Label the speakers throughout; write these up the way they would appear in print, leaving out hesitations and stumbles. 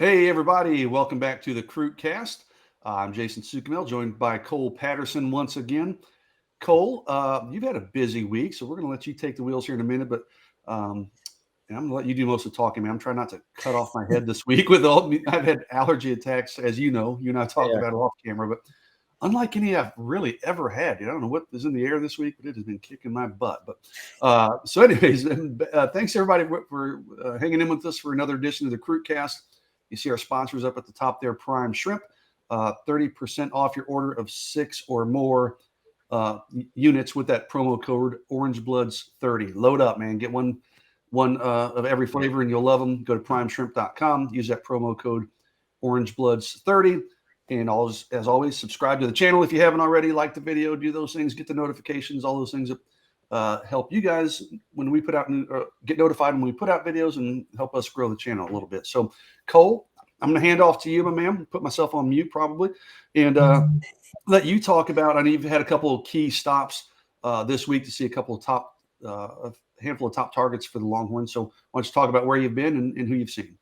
Speaker 1: Hey, everybody. Welcome back to the CruitCast. I'm Jason Sukamel, joined by Cole Patterson once again. Cole, you've had a busy week, so we're going to let you take the wheels here in a minute, but and I'm going to let you do most of the talking, man. I'm trying not to cut off my head this week with all – I've had allergy attacks, as you know. You and I talked about it off camera, but unlike any I've really ever had. I don't know what is in the air this week, but it has been kicking my butt. But so anyways, thanks, everybody, for hanging in with us for another edition of the CruitCast. You see our sponsors up at the top there, Prime Shrimp, 30% off your order of 6 or more units with that promo code OrangeBloods30. Load up, man. Get one of every flavor, and you'll love them. Go to primeshrimp.com. Use that promo code OrangeBloods30. And as always, subscribe to the channel if you haven't already. Like the video, do those things, get the notifications, all those things that help you guys when we put out get notified when we put out videos and help us grow the channel a little bit. So, Cole, I'm going to hand off to you, my man. Put myself on mute probably, and let you talk about. I know you've had a couple of key stops this week to see a couple of a handful of top targets for the Longhorns. So, why don't you talk about where you've been and who you've seen?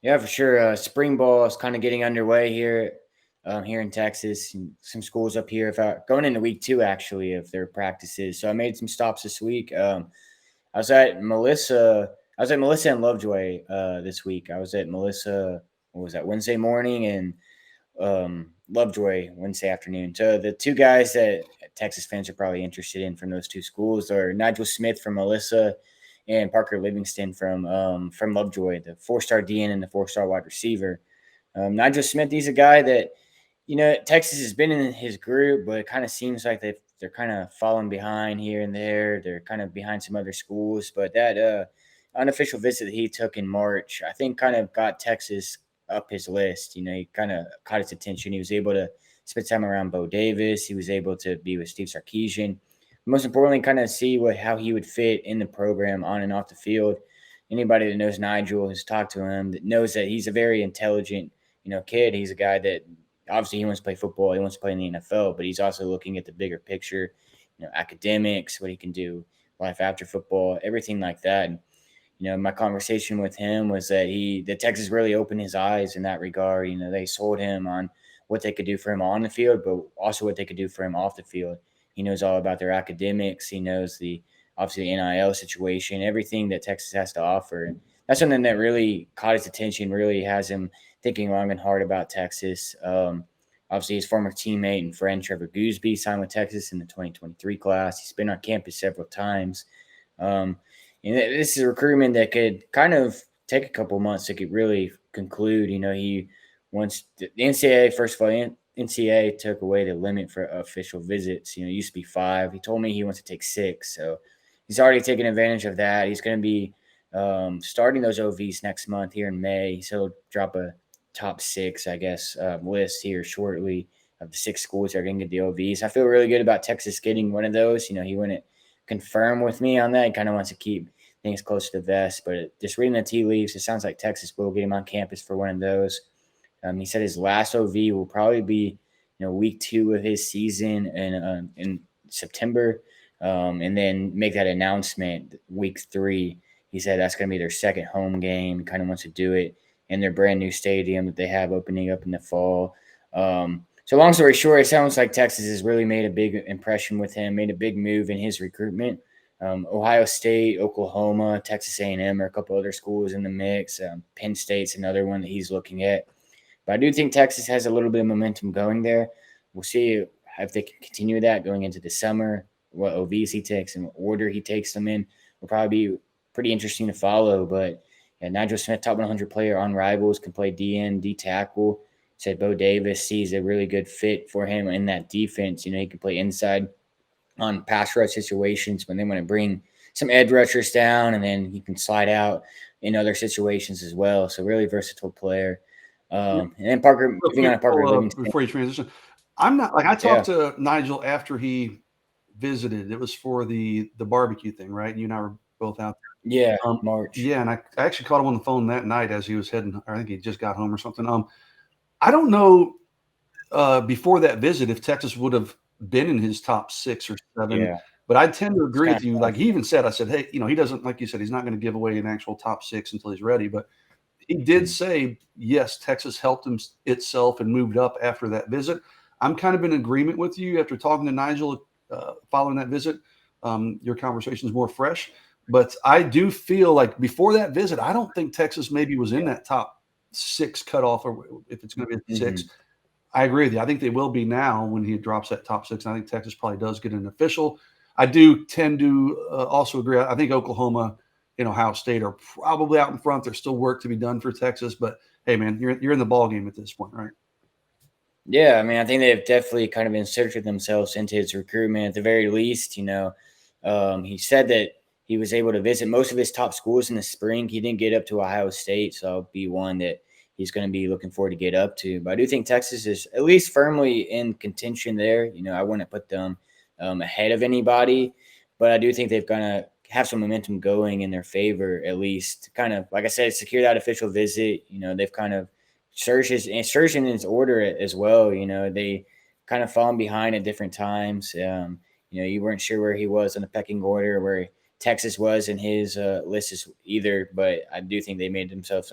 Speaker 2: Yeah, for sure. Spring ball is kind of getting underway here in Texas. And some schools up here, going into week 2 actually of their practices. So I made some stops this week. I was at Melissa and Lovejoy this week. I was at Melissa. What was that? Wednesday morning and Lovejoy Wednesday afternoon. So the two guys that Texas fans are probably interested in from those two schools are Nigel Smith from Melissa and Parker Livingston from Lovejoy, the 4-star DN and the 4-star wide receiver. Nigel Smith, he's a guy that, Texas has been in his group, but it kind of seems like they're kind of falling behind here and there. They're kind of behind some other schools. But that unofficial visit that he took in March, I think kind of got Texas up his list. He kind of caught his attention. He was able to spend time around Bo Davis. He was able to be with Steve Sarkisian. Most importantly, kind of see how he would fit in the program on and off the field. Anybody that knows Nigel, has talked to him, that knows that he's a very intelligent, kid. He's a guy that obviously he wants to play football. He wants to play in the NFL, but he's also looking at the bigger picture, academics, what he can do, life after football, everything like that. And, my conversation with him was that Texas really opened his eyes in that regard. They sold him on what they could do for him on the field, but also what they could do for him off the field. He knows all about their academics. He knows obviously the NIL situation, everything that Texas has to offer. And that's something that really caught his attention, really has him thinking long and hard about Texas. Obviously, his former teammate and friend Trevor Gooseby signed with Texas in the 2023 class. He's been on campus several times. And this is a recruitment that could kind of take a couple months to really conclude. He wants the NCAA, first of all, NCAA took away the limit for official visits. It used to be 5. He told me he wants to take 6. So he's already taken advantage of that. He's going to be starting those OVs next month here in May. So he'll drop a top 6, I guess, list here shortly of the 6 schools that are going to get the OVs. I feel really good about Texas getting one of those. He wouldn't confirm with me on that. He kind of wants to keep things close to the vest. But just reading the tea leaves, it sounds like Texas will get him on campus for one of those. He said his last OV will probably be, week 2 of his season in September, and then make that announcement week 3. He said that's going to be their second home game. He kind of wants to do it in their brand new stadium that they have opening up in the fall. So long story short, it sounds like Texas has really made a big impression with him, made a big move in his recruitment. Ohio State, Oklahoma, Texas A&M are a couple other schools in the mix. Penn State's another one that he's looking at. But I do think Texas has a little bit of momentum going there. We'll see if they can continue that going into the summer, what OVs he takes and what order he takes them in will probably be pretty interesting to follow. But Nigel Smith, top 100 player on Rivals, can play DN, D tackle. Said Bo Davis sees a really good fit for him in that defense. He can play inside on pass rush situations when they want to bring some edge rushers down, and then he can slide out in other situations as well. So really versatile player. And then Parker, moving on to Parker Livingston.
Speaker 1: Before you transition, I'm not I talked to Nigel after he visited. It was for the barbecue thing, right? You and I were both out there.
Speaker 2: Yeah, March.
Speaker 1: Yeah, and I actually caught him on the phone that night as he was heading. I think he just got home or something. I don't know before that visit if Texas would have been in his top 6 or 7.
Speaker 2: Yeah.
Speaker 1: But I tend to agree with you. Like he even said, I said, hey, he doesn't, like you said, he's not going to give away an actual top 6 until he's ready. But he did say, yes, Texas helped itself and moved up after that visit. I'm kind of in agreement with you after talking to Nigel following that visit. Your conversation is more fresh. But I do feel like before that visit, I don't think Texas maybe was in that top 6 cutoff, or if it's going to be 6. I agree with you. I think they will be now when he drops that top 6. And I think Texas probably does get an official. I do tend to also agree. I think Oklahoma and Ohio State are probably out in front. There's still work to be done for Texas, but hey, man, you're in the ball game at this point, right?
Speaker 2: Yeah, I mean, I think they've definitely kind of inserted themselves into his recruitment at the very least. He said that he was able to visit most of his top schools in the spring. He didn't get up to Ohio State, so I'll be one that he's going to be looking forward to get up to. But I do think Texas is at least firmly in contention there. I wouldn't put them ahead of anybody, but I do think they've going to have some momentum going in their favor, at least. Kind of, like I said, secure that official visit. They've kind of surged in his order as well. They kind of fallen behind at different times. You weren't sure where he was in the pecking order, where Texas was in his list either. But I do think they made themselves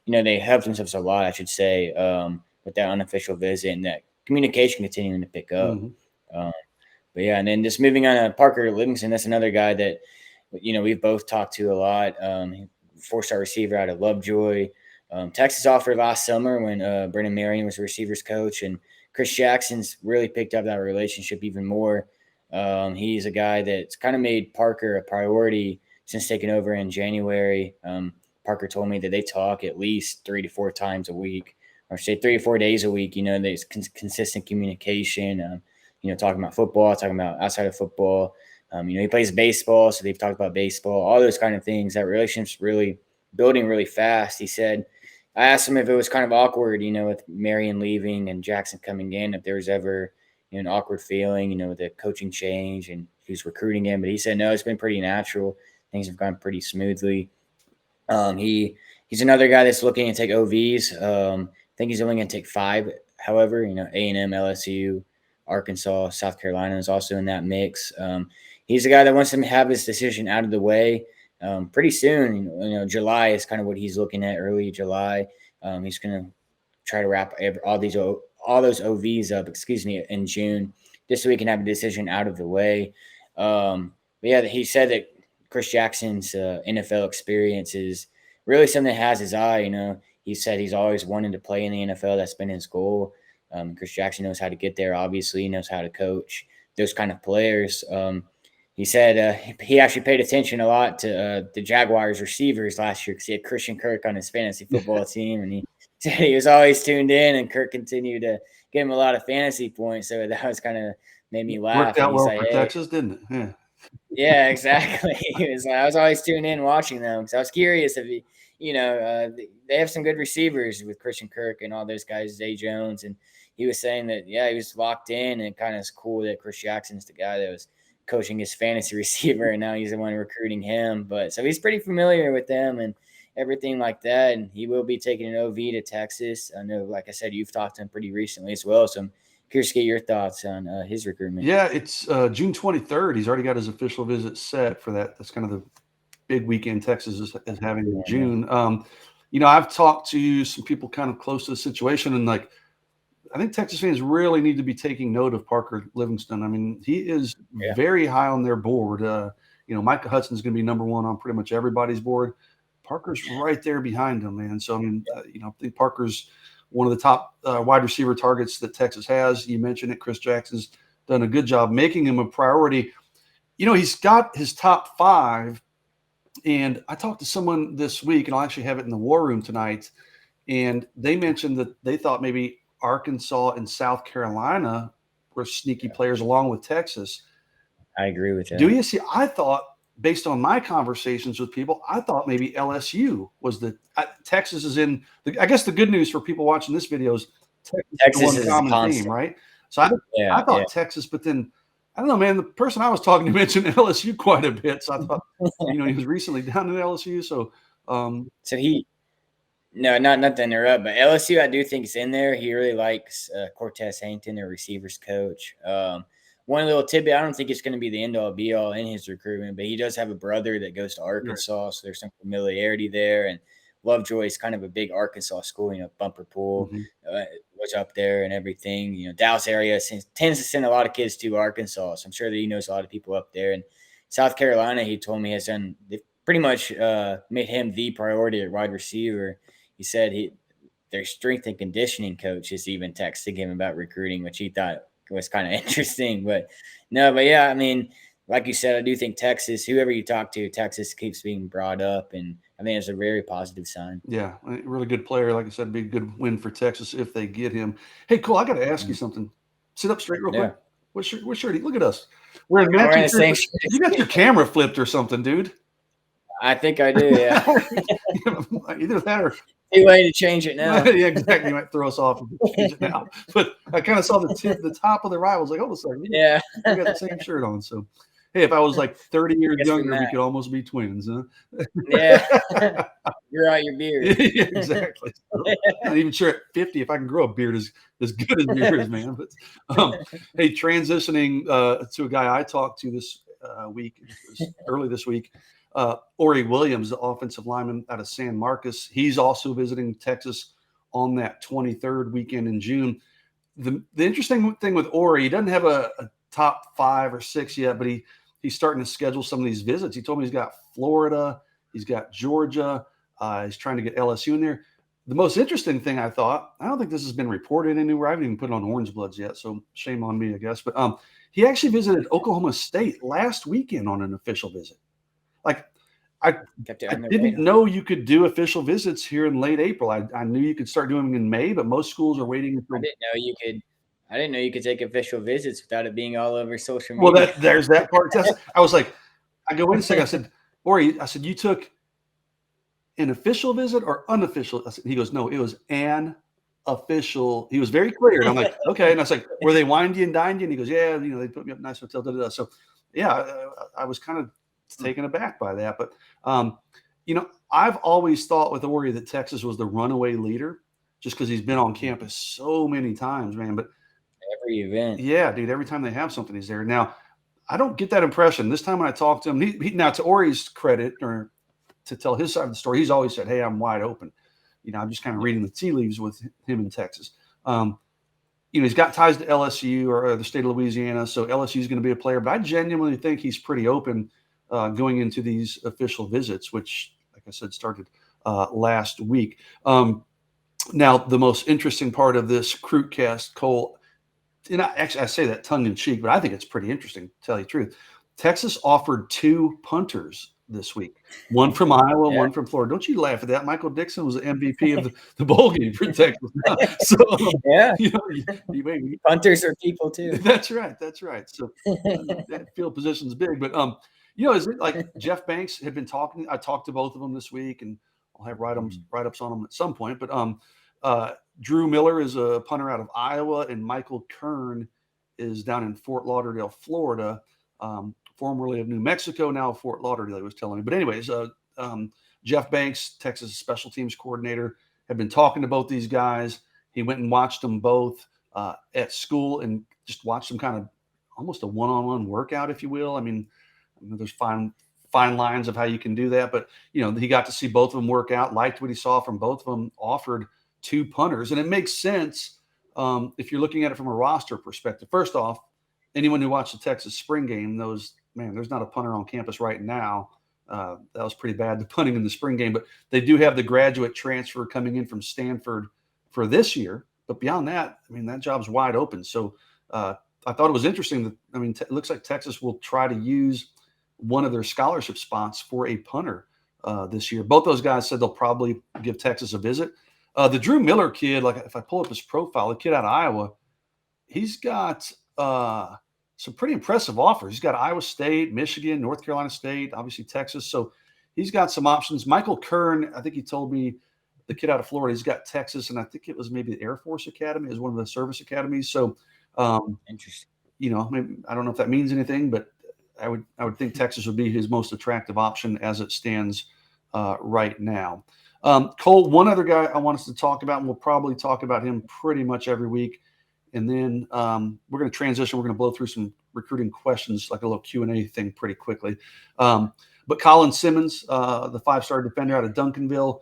Speaker 2: they helped themselves a lot, I should say, with that unofficial visit and that communication continuing to pick up. But yeah, and then just moving on to Parker Livingston, that's another guy that, we've both talked to a lot. 4-star receiver out of Lovejoy. Texas offered last summer when Brennan Marion was the receivers coach, and Chris Jackson's really picked up that relationship even more. He's a guy that's kind of made Parker a priority since taking over in January. Parker told me that they talk at least 3 to 4 times a week, or say 3 or 4 days a week. There's consistent communication, talking about football, talking about outside of football. He plays baseball, so they've talked about baseball, all those kind of things. That relationship's really building really fast. He said, I asked him if it was kind of awkward, with Marion leaving and Jackson coming in, if there was ever an awkward feeling, with the coaching change and who's recruiting him. But he said, no, it's been pretty natural. Things have gone pretty smoothly. He's another guy that's looking to take OVs. I think he's only going to take 5. However, A&M, LSU, Arkansas, South Carolina is also in that mix. He's a guy that wants to have his decision out of the way pretty soon. July is kind of what he's looking at, early July. He's going to try to wrap all those OVs up, in June, just so he can have a decision out of the way. But yeah, he said that Chris Jackson's NFL experience is really something that has his eye. He said he's always wanted to play in the NFL. That's been his goal. Chris Jackson knows how to get there. Obviously, he knows how to coach those kind of players. He said he actually paid attention a lot to the Jaguars receivers last year because he had Christian Kirk on his fantasy football team, and he said he was always tuned in, and Kirk continued to give him a lot of fantasy points. So that was kind of made me laugh.
Speaker 1: Worked out well for Texas, didn't it? Yeah.
Speaker 2: Yeah, exactly. I was always tuned in watching them because I was curious if they have some good receivers with Christian Kirk and all those guys, Zay Jones, and he was saying that he was locked in, and kind of is cool that Chris Jackson's the guy that was coaching his fantasy receiver, and now he's the one recruiting him. But so he's pretty familiar with them and everything like that, and he will be taking an OV to Texas. I know, like I said, you've talked to him pretty recently as well, so I'm curious to get your thoughts on his recruitment.
Speaker 1: Yeah, it's June 23rd. He's already got his official visit set for that. That's kind of the big weekend Texas is having in June. I've talked to some people kind of close to the situation, and I think Texas fans really need to be taking note of Parker Livingston. I mean, he is very high on their board. Micah Hudson's going to be number 1 on pretty much everybody's board. Parker's right there behind him, man. So, I think Parker's one of the top wide receiver targets that Texas has. You mentioned it. Chris Jackson's done a good job making him a priority. He's got his top 5. And I talked to someone this week, and I'll actually have it in the war room tonight. And they mentioned that they thought maybe Arkansas and South Carolina were sneaky players along with Texas.
Speaker 2: I agree with that.
Speaker 1: Do you see? I thought, based on my conversations with people, I thought maybe LSU was Texas is in. I guess the good news for people watching this video is Texas is one common theme, right? So I thought Texas, but then I don't know, man. The person I was talking to mentioned LSU quite a bit, so I thought he was recently down in LSU. So
Speaker 2: No, not to interrupt, but LSU, I do think is in there. He really likes Cortez Hankton, their receivers coach. One little tidbit, I don't think it's going to be the end-all, be-all in his recruitment, but he does have a brother that goes to Arkansas, so there's some familiarity there. And Lovejoy is kind of a big Arkansas school. Bumper Pool was up there and everything. Dallas area tends to send a lot of kids to Arkansas, so I'm sure that he knows a lot of people up there. And South Carolina, he told me, they've pretty much made him the priority at wide receiver. He said their strength and conditioning coach is even texting him about recruiting, which he thought was kind of interesting. But yeah, I mean, like you said, I do think Texas, whoever you talk to, Texas keeps being brought up, and I think it's a very positive sign.
Speaker 1: Yeah, a really good player. Like I said, it'd be a good win for Texas if they get him. Hey, Cole, I got to ask you something. Sit up straight real quick. What shirt? Look at us. We're
Speaker 2: wearing the same shirt.
Speaker 1: You got your camera flipped or something, dude.
Speaker 2: I think I do, yeah.
Speaker 1: Either that or
Speaker 2: too late to change it now.
Speaker 1: Yeah, exactly. You might throw us off if we change it now. But I kind of saw the top of the rivals. Like, hold on a second.
Speaker 2: Yeah.
Speaker 1: We got the same shirt on. So, hey, if I was like 30 years younger, we could almost be twins, huh?
Speaker 2: Yeah. You're out your beard.
Speaker 1: Yeah, exactly. So, not even sure at 50 if I can grow a beard as good as yours, man. But hey, transitioning to a guy I talked to this week, early this week, Orey Williams, the offensive lineman out of San Marcos. He's also visiting Texas on that 23rd weekend in June. The interesting thing with Orey, he doesn't have a top 5 or 6 yet, but he's starting to schedule some of these visits. He told me he's got Florida, he's got Georgia, he's trying to get LSU in there. The most interesting thing I don't think this has been reported anywhere. I haven't even put it on Orange Bloods yet, so shame on me, I guess. But he actually visited Oklahoma State last weekend on an official visit. Like, I didn't know you could do official visits here in late April. I knew you could start doing them in May, but most schools are waiting until.
Speaker 2: I didn't know you could take official visits without it being all over social media.
Speaker 1: Well, there's that part. I was like, I go, wait a second. I said, Orey, you took an official visit or unofficial? He goes, no, it was an official. He was very clear. And I'm like, okay. And I was like, were they wined you and dined you? And he goes, yeah, they put me up in a nice hotel. So, yeah, I was kind of taken aback by that. But, I've always thought with Orey that Texas was the runaway leader just because he's been on campus so many times, man. But
Speaker 2: every event.
Speaker 1: Yeah, dude, every time they have something, he's there. Now, I don't get that impression. This time when I talked to him, now to Orey's credit, or to tell his side of the story, he's always said, hey, I'm wide open. I'm just kind of reading the tea leaves with him in Texas. He's got ties to LSU or the state of Louisiana, so LSU is going to be a player. But I genuinely think he's pretty open going into these official visits, which, like I said, started last week. Now, the most interesting part of this CruitCast, Cole, and I say that tongue in cheek, but I think it's pretty interesting, to tell you the truth. Texas offered 2 punters this week, one from Iowa, one from Florida. Don't you laugh at that. Michael Dixon was the MVP of the bowl game for Texas. So,
Speaker 2: yeah, punters are people too.
Speaker 1: That's right. So that field position is big. But, is it like Jeff Banks had been talking? I talked to both of them this week, and I'll have write-ups on them at some point. But Drew Miller is a punter out of Iowa, and Michael Kern is down in Fort Lauderdale, Florida, formerly of New Mexico, now of Fort Lauderdale, he was telling me. But anyways, Jeff Banks, Texas special teams coordinator, had been talking to both these guys. He went and watched them both at school and just watched them kind of almost a one-on-one workout, if you will. I mean, there's fine lines of how you can do that. But, he got to see both of them work out, liked what he saw from both of them, offered 2 punters. And it makes sense if you're looking at it from a roster perspective. First off, anyone who watched the Texas spring game knows, man, there's not a punter on campus right now. That was pretty bad, the punting in the spring game. But they do have the graduate transfer coming in from Stanford for this year. But beyond that, I mean, that job's wide open. So I thought it was interesting that, it looks like Texas will try to use one of their scholarship spots for a punter this year. Both those guys said they'll probably give Texas a visit. The Drew Miller kid, like if I pull up his profile, the kid out of Iowa, he's got some pretty impressive offers. He's got Iowa State, Michigan, North Carolina State, obviously Texas. So he's got some options. Michael Kern, I think he told me, the kid out of Florida, he's got Texas, and I think it was maybe the Air Force Academy is one of the service academies. So
Speaker 2: interesting.
Speaker 1: Maybe, I don't know if that means anything, but I would think Texas would be his most attractive option as it stands right now. Cole, one other guy I want us to talk about, and we'll probably talk about him pretty much every week. And then we're going to transition. We're going to blow through some recruiting questions, like a little Q&A thing pretty quickly. But Colin Simmons, the 5-star defender out of Duncanville,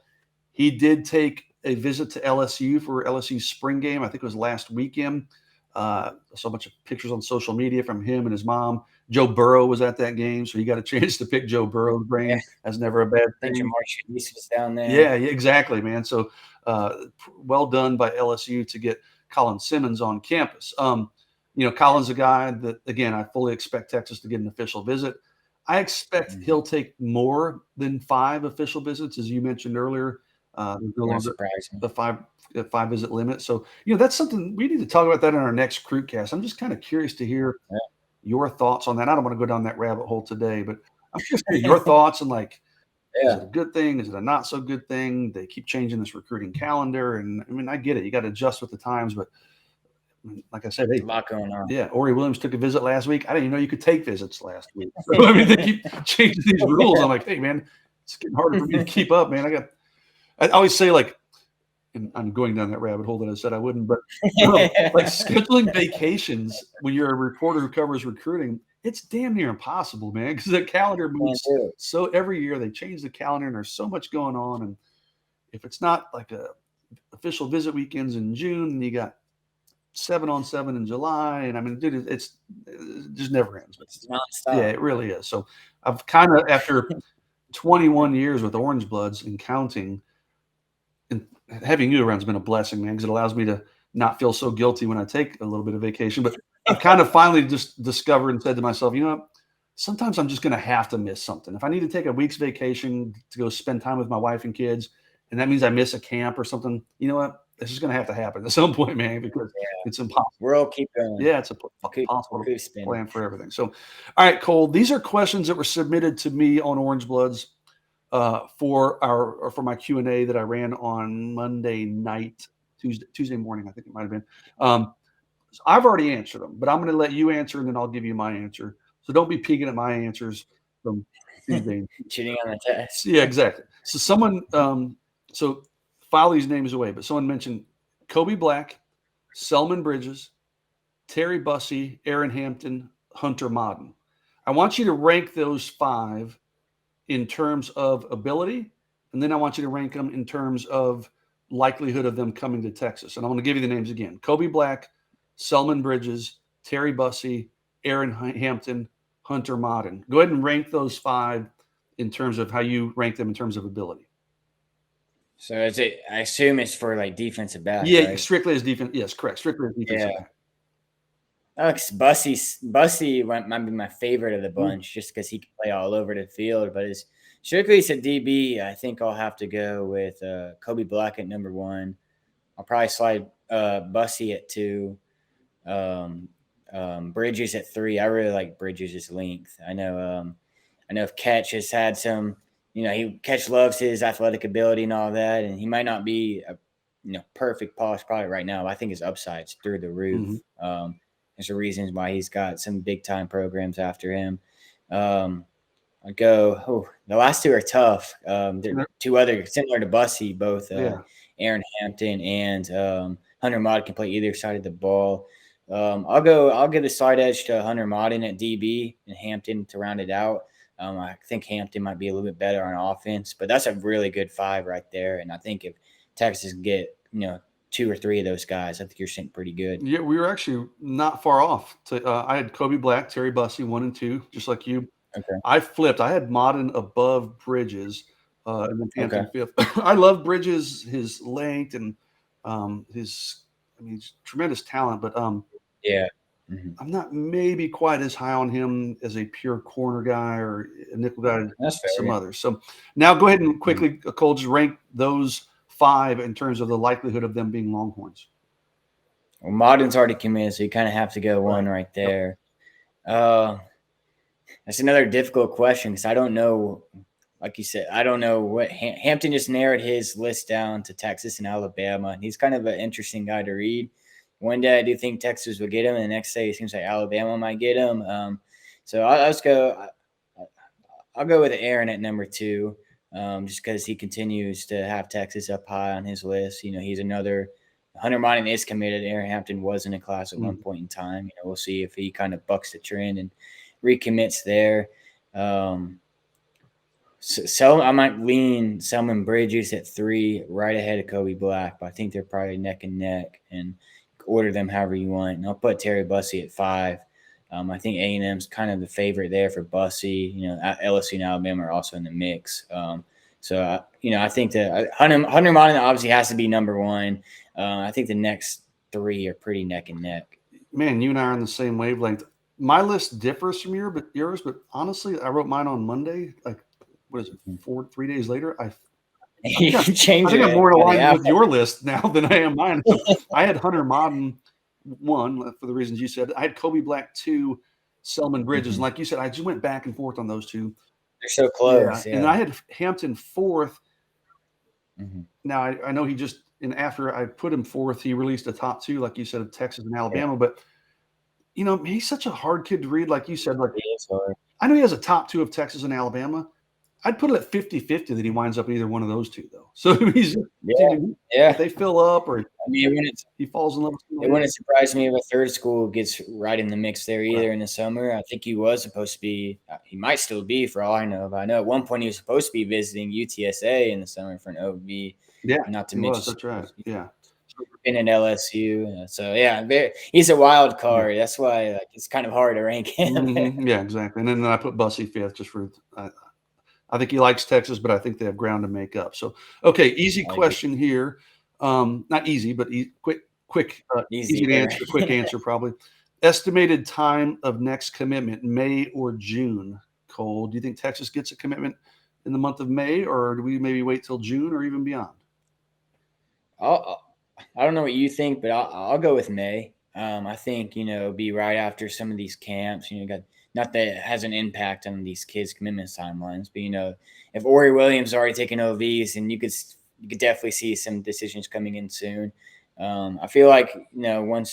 Speaker 1: He did take a visit to LSU for LSU's spring game. I think it was last weekend. I saw a bunch of pictures on social media from him and his mom. Joe Burrow was at that game, so he got a chance to pick Joe Burrow's
Speaker 2: Yeah.
Speaker 1: brain. That's never a bad
Speaker 2: I think
Speaker 1: thing.
Speaker 2: Jamar Chase was down there.
Speaker 1: Yeah, exactly, man. So well done by LSU to get Colin Simmons on campus. Colin's a guy that, again, I fully expect Texas to get an official visit. I expect he'll take more than 5 official visits, as you mentioned earlier. There's no longer the 5 visit limit. So, that's something we need to talk about that in our next CruitCast. I'm just kind of curious to hear your thoughts on that. I don't want to go down that rabbit hole today, but I'm curious to hear your thoughts and is it a good thing? Is it a not so good thing? They keep changing this recruiting calendar. And I mean, I get it. You got to adjust with the times, but like I said,
Speaker 2: a lot going on.
Speaker 1: Yeah, Orey Williams took a visit last week. I didn't even know you could take visits last week. So, I mean, they keep changing these rules. I'm like, hey, man, it's getting harder for me to keep up, man. I always say, and I'm going down that rabbit hole that I said I wouldn't, but scheduling vacations when you're a reporter who covers recruiting, it's damn near impossible, man, because the calendar moves. So every year they change the calendar and there's so much going on. And if it's not like a official visit weekends in June, and you got 7-on-7 in July, and I mean, dude, it just never ends.
Speaker 2: It's nonstop.
Speaker 1: Yeah, it really is. So I've kind of, after 21 years with Orange Bloods and counting, and having you around has been a blessing, man, because it allows me to not feel so guilty when I take a little bit of vacation. But I've kind of finally just discovered and said to myself, you know what? Sometimes I'm just going to have to miss something. If I need to take a week's vacation to go spend time with my wife and kids, and that means I miss a camp or something, you know what? This is going to have to happen at some point, man, because it's impossible.
Speaker 2: We'll keep going.
Speaker 1: Yeah, it's impossible to plan for everything. So, all right, Cole, these are questions that were submitted to me on Orange Bloods for my Q&A that I ran on Monday night, Tuesday morning, I think it might have been. So I've already answered them, but I'm going to let you answer, and then I'll give you my answer. So don't be peeking at my answers from Tuesday.
Speaker 2: Cheating on the test.
Speaker 1: Yeah, exactly. So someone, so file these names away, but someone mentioned Kobe Black, Selman Bridges, Terry Bussey, Aaron Hampton, Hunter Modden. I want you to rank those 5 in terms of ability, and then I want you to rank them in terms of likelihood of them coming to Texas. And I'm going to give you the names again. Kobe Black, Selman Bridges, Terry Bussey, Aaron Hampton, Hunter Modden. Go ahead and rank those 5 in terms of how you rank them in terms of ability.
Speaker 2: So I assume it's for defensive back.
Speaker 1: Yeah,
Speaker 2: right?
Speaker 1: Strictly as defense. Yes, correct. Strictly as defensive back.
Speaker 2: Bussey might be my favorite of the bunch, just because he can play all over the field. But as strictly as a DB, I think I'll have to go with Kobe Black at number 1. I'll probably slide Bussey at 2. Bridges at 3. I really like Bridges' length. I know if Catch has had some. Catch loves his athletic ability and all that, and he might not be a perfect polished product right now. But I think his upside's through the roof.
Speaker 1: Mm-hmm.
Speaker 2: There's a reasons why he's got some big time programs after him. The last 2 are tough. They're 2 other similar to Bussey, both Aaron Hampton and Hunter Modden can play either side of the ball. I'll give the side edge to Hunter Modden at DB and Hampton to round it out. I think Hampton might be a little bit better on offense, but that's a really good 5 right there. And I think if Texas can get 2 or 3 of those guys, I think you're sitting pretty good.
Speaker 1: Yeah, we were actually not far off. I had Kobe Black, Terry Bussey 1 and 2, just like you.
Speaker 2: Okay.
Speaker 1: I flipped. I had Modden above Bridges, and then Hampton 5th. I love Bridges, his length and he's tremendous talent, but I'm not maybe quite as high on him as a pure corner guy or a nickel guy.
Speaker 2: That's fair,
Speaker 1: some others. So now go ahead and quickly, Cole, just rank those 5 in terms of the likelihood of them being Longhorns.
Speaker 2: Well, Modden's already committed, so you kind of have to go 1 right there. Yep. That's another difficult question because I don't know. Like you said, I don't know what Hampton just narrowed his list down to Texas and Alabama. He's kind of an interesting guy to read. One day I do think Texas will get him, and the next day it seems like Alabama might get him. So I'll go with Aaron at number 2, just because he continues to have Texas up high on his list. He's another Hunter Modden is committed. Aaron Hampton was in a class at one point in time. We'll see if he kind of bucks the trend and recommits there. So I might lean Selman Bridges at 3, right ahead of Kobe Black, but I think they're probably neck and neck, and order them however you want. And I'll put Terry Bussey at 5. I think A&M's kind of the favorite there for Bussey. LSU and Alabama are also in the mix. I think that Hunter Modern obviously has to be number 1. I think the next 3 are pretty neck and neck.
Speaker 1: Man, you and I are on the same wavelength. My list differs from yours, but honestly, I wrote mine on Monday. Like, what is it? 3 days later, I think I'm more aligned with your list now than I am mine. So I had Hunter Modern 1 for the reasons you said. I had Kobe Black 2, Selman Bridges. And like you said, I just went back and forth on those two.
Speaker 2: They're so close. Yeah.
Speaker 1: And I had Hampton 4th. Now I know he just, and after I put him 4th, he released a top 2, like you said, of Texas and Alabama. But he's such a hard kid to read, like you said. Like, I know he has a top 2 of Texas and Alabama. I'd put it at 50-50 that he winds up in either one of those two, though. So he's if they fill up, or he falls in love with somebody.
Speaker 2: It wouldn't surprise me if a third school gets right in the mix there either in the summer. I think he was supposed to be – he might still be for all I know. But I know at one point he was supposed to be visiting UTSA in the summer for an OB.
Speaker 1: Yeah,
Speaker 2: not to mention
Speaker 1: that's right. Yeah.
Speaker 2: Been at LSU. So, he's a wild card. That's why it's kind of hard to rank him.
Speaker 1: Yeah, exactly. And then I put Bussey 5th just for I think he likes Texas, but I think they have ground to make up. So, okay, easy question here. Not easy, but quick to answer. Quick answer probably. Estimated time of next commitment, May or June? Cole, do you think Texas gets a commitment in the month of May, or do we maybe wait till June or even beyond?
Speaker 2: I don't know what you think, but I'll go with May. I think be right after some of these camps. Not that it has an impact on these kids' commitment timelines, but if Orey Williams already taken OVs, and you could definitely see some decisions coming in soon. I feel like I'm not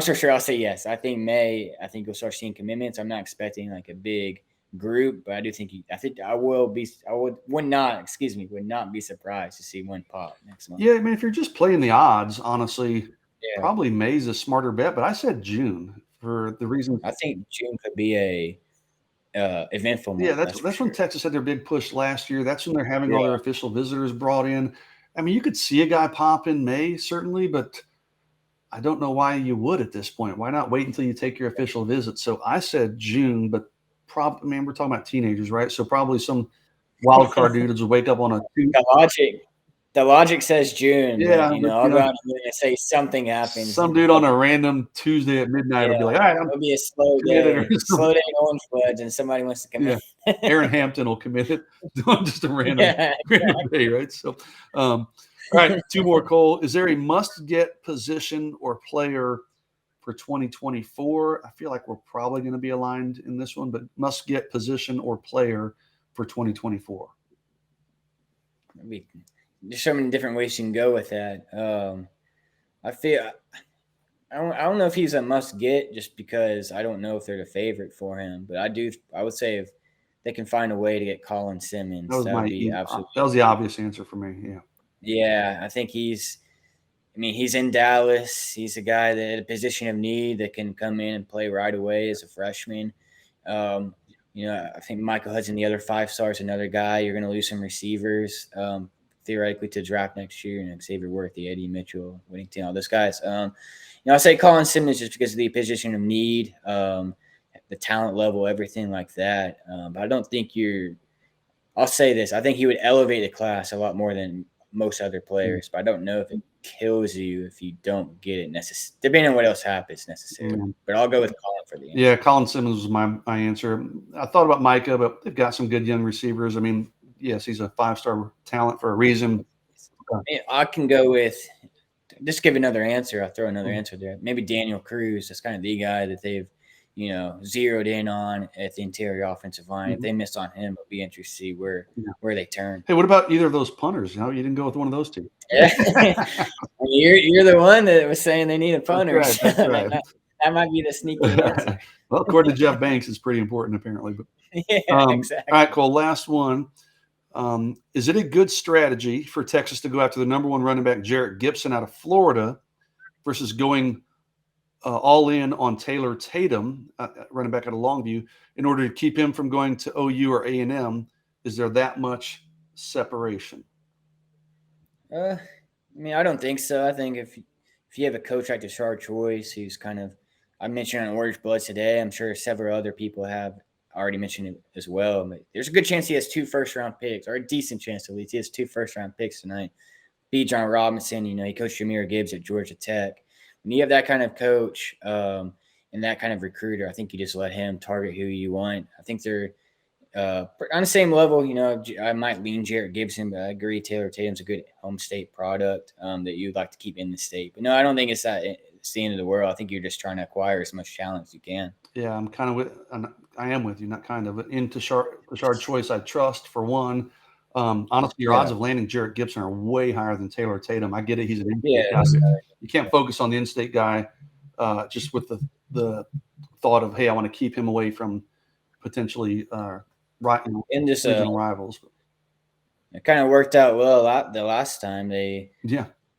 Speaker 2: so sure I'll say yes. I think May. I think you'll start seeing commitments. I'm not expecting like a big group, but I do think I would not be surprised to see one pop next month.
Speaker 1: Yeah, I mean, if you're just playing the odds, honestly, probably May's a smarter bet. But I said June for the reason.
Speaker 2: I think June could be a eventful month.
Speaker 1: Yeah, that's when Texas had their big push last year. That's when they're having all their official visitors brought in. I mean, you could see a guy pop in May, certainly, but I don't know why you would at this point. Why not wait until you take your official visit? So I said June, but we're talking about teenagers, right? So probably some wild card dudes will wake up on a Tuesday.
Speaker 2: The logic says June.
Speaker 1: Yeah,
Speaker 2: but, I'll go out and say something happens.
Speaker 1: Some dude on a random Tuesday at midnight will be like, all right,
Speaker 2: it'll be a slow day on floods, and somebody wants to commit.
Speaker 1: Yeah. Aaron Hampton will commit it on just a random day, right? So, all right, 2 more, Cole. Is there a must-get position or player for 2024? I feel like we're probably going to be aligned in this one, but must-get position or player for 2024.
Speaker 2: There's so many different ways you can go with that. I don't know if he's a must-get just because I don't know if they're the favorite for him, but I would say if they can find a way to get Colin Simmons, that
Speaker 1: was the obvious answer for me. Yeah.
Speaker 2: Yeah, I think he's in Dallas. He's a guy that at a position of need that can come in and play right away as a freshman. I think Michael Hudson, the other 5-star, is another guy. You're going to lose some receivers theoretically to draft next year. Xavier Worthy, Eddie Mitchell, Whittington, all those guys. I say Colin Simmons just because of the position of need, the talent level, everything like that. But I don't think I'll say this. I think he would elevate the class a lot more than most other players, but I don't know if it kills you if you don't get it depending on what else happens necessarily. But I'll go with Colin for the answer.
Speaker 1: Yeah, Colin Simmons was my answer. I thought about Micah, but they've got some good young receivers. I mean, yes, he's a 5-star talent for a reason.
Speaker 2: I can go with just give another answer. I'll throw another answer there. Maybe Daniel Cruz. That's kind of the guy that they've zeroed in on at the interior offensive line. If they miss on him, it'll be interesting to see where they turn.
Speaker 1: Hey, what about either of those punters? You didn't go with one of those two.
Speaker 2: Yeah. You're the one that was saying they needed punters.
Speaker 1: That's right.
Speaker 2: That might be the sneaky answer.
Speaker 1: Well, according to Jeff Banks, it's pretty important apparently. But
Speaker 2: exactly.
Speaker 1: All right, Cole. Last one. Is it a good strategy for Texas to go after the number 1 running back, Jarrett Gibson, out of Florida, versus going all in on Taylor Tatum, running back out of Longview, in order to keep him from going to OU or A&M? Is there that much separation?
Speaker 2: I mean, I don't think so. I think if you have a coach like Tashard Choice, who's kind of, I mentioned on Orange Blood today, I'm sure several other people have already mentioned it as well. But there's a good chance he has 2 first-round picks, or a decent chance at least. He has 2 first-round picks tonight. B. John Robinson, he coached Jahmyr Gibbs at Georgia Tech. When you have that kind of coach and that kind of recruiter, I think you just let him target who you want. I think they're on the same level. I might lean Jarrett Gibson, but I agree Taylor Tatum's a good home state product that you'd like to keep in the state. But no, I don't think it's the end of the world. I think you're just trying to acquire as much talent as you can.
Speaker 1: Yeah, I am with you, not kind of, but in Tashard Choice, I trust for one. Honestly, your odds of landing Jarrett Gibson are way higher than Taylor Tatum. I get it; he's an in-state guy. You can't focus on the in-state guy just with the thought of, hey, I want to keep him away from potentially regional rivals.
Speaker 2: It kind of worked out well the last time they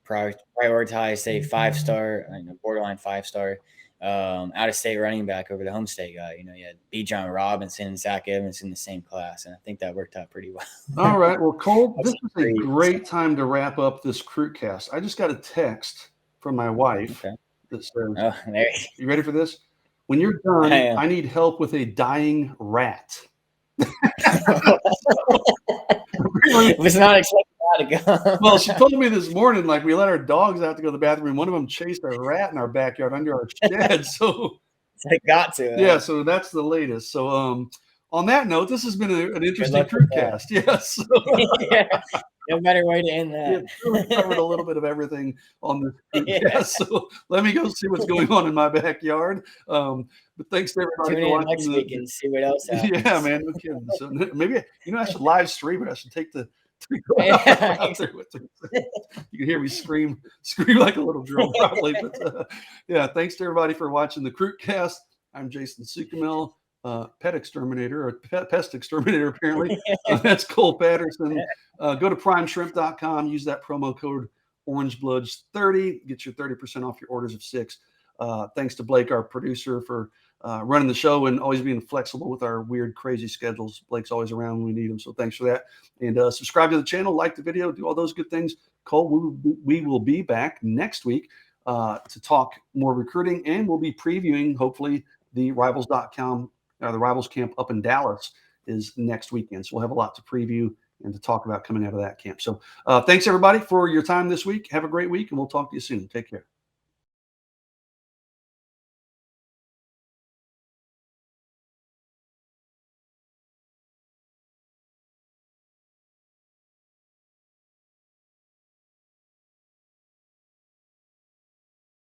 Speaker 2: prioritized a 5-star, borderline 5-star out-of-state running back over the home state guy. You had B. John Robinson and Zach Evans in the same class, and I think that worked out pretty well.
Speaker 1: All right. Well, Cole, this is a great time to wrap up this CruitCast. I just got a text from my wife that says, you ready for this? When you're done, I need help with a dying rat.
Speaker 2: Was not expecting that to go.
Speaker 1: Well, she told me this morning, like, we let our dogs out to go to the bathroom. One of them chased a rat in our backyard under our shed. So
Speaker 2: I got to.
Speaker 1: Yeah, so that's the latest. So on that note, this has been an interesting CruitCast. Yes.
Speaker 2: No better way to end that.
Speaker 1: We covered a little bit of everything on this CruitCast. So let me go see what's going on in my backyard. But thanks to everybody
Speaker 2: for watching next week and see what else happens.
Speaker 1: Yeah, man, no kidding. So maybe I should live stream it. I should take the out there with it. You can hear me scream like a little girl, probably. But yeah, thanks to everybody for watching the CruitCast. I'm Jason Sukamel, pet exterminator, or pest exterminator, apparently. That's Cole Patterson. Go to primeshrimp.com. Use that promo code OrangeBloods30. Get your 30% off your orders of 6. Thanks to Blake, our producer, for running the show and always being flexible with our weird, crazy schedules. Blake's always around when we need him, so thanks for that. And subscribe to the channel, like the video, do all those good things. Cole, we will be back next week to talk more recruiting, and we'll be previewing, hopefully, the Rivals.com, the Rivals camp up in Dallas is next weekend. So we'll have a lot to preview and to talk about coming out of that camp. So thanks, everybody, for your time this week. Have a great week, and we'll talk to you soon. Take care.